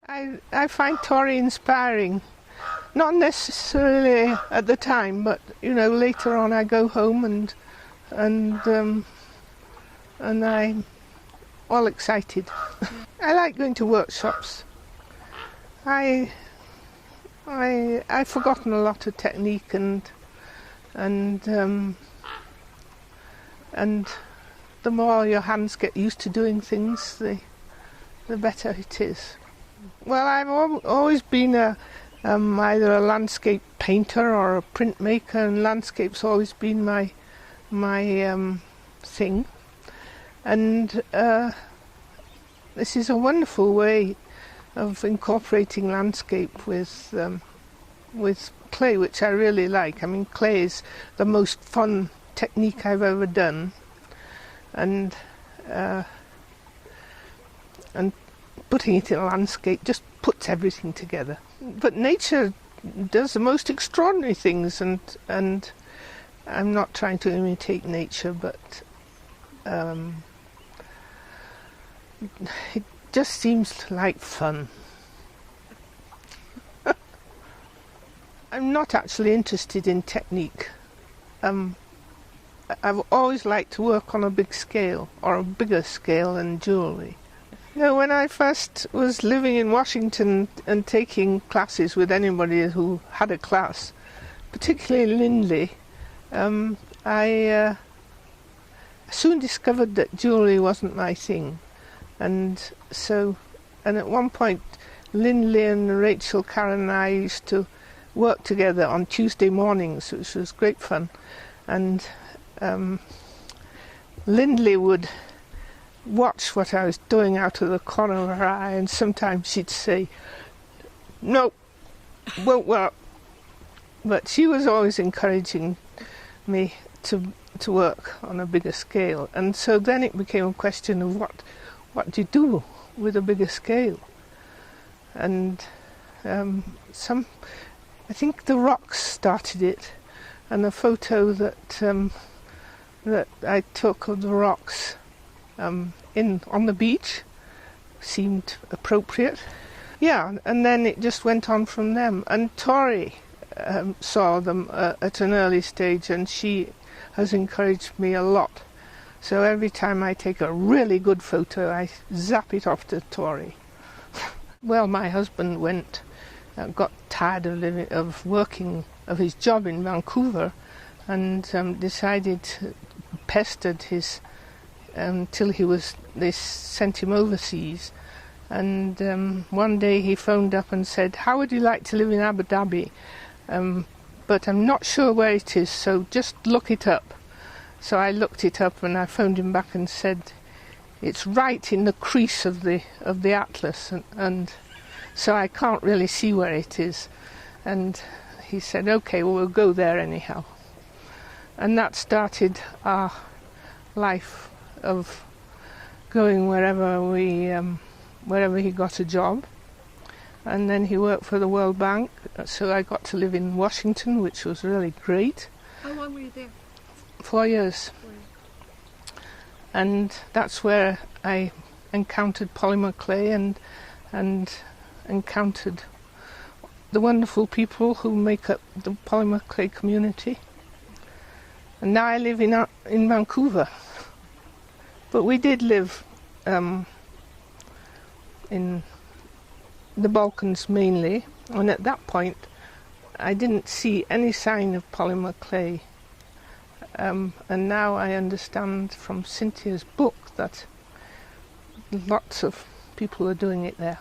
I find Tori inspiring. Not necessarily at the time, but later on I go home and I'm all excited. I like going to workshops. I've forgotten a lot of technique and the more your hands get used to doing things, the better it is. Well, I've always been either a landscape painter or a printmaker, and landscape's always been my thing. And this is a wonderful way of incorporating landscape with clay, which I really like. I mean, clay is the most fun technique I've ever done, and putting it in a landscape just puts everything together. But nature does the most extraordinary things, and I'm not trying to imitate nature, but it just seems like fun. I'm not actually interested in technique. I've always liked to work on a big scale, or a bigger scale than jewellery. When I first was living in Washington and taking classes with anybody who had a class, particularly Lindley, I soon discovered that jewellery wasn't my thing. And at one point, Lindley and Rachel, Karen and I used to work together on Tuesday mornings, which was great fun. And Lindley would watch what I was doing out of the corner of her eye, and sometimes she'd say, "No, won't work." But she was always encouraging me to work on a bigger scale. And so then it became a question of what do you do with a bigger scale? And I think the rocks started it, and a photo that I took of the rocks on the beach seemed appropriate. Yeah, and then it just went on from them. And Tori saw them at an early stage, and she has encouraged me a lot. So every time I take a really good photo, I zap it off to Tori. Well, my husband got tired of his job in Vancouver, and pestered his till they sent him overseas. And one day he phoned up and said, "How would you like to live in Abu Dhabi? But I'm not sure where it is, so just look it up." So I looked it up, and I phoned him back and said, "It's right in the crease of the atlas, and so I can't really see where it is." And he said, "Okay, well, we'll go there anyhow." And that started our life of going wherever he got a job. And then he worked for the World Bank, so I got to live in Washington, which was really great. How long were you there? 4 years. And that's where I encountered polymer clay and encountered the wonderful people who make up the polymer clay community. And now I live in Vancouver. But we did live in the Balkans mainly, and at that point I didn't see any sign of polymer clay. And now I understand from Cynthia's book that lots of people are doing it there.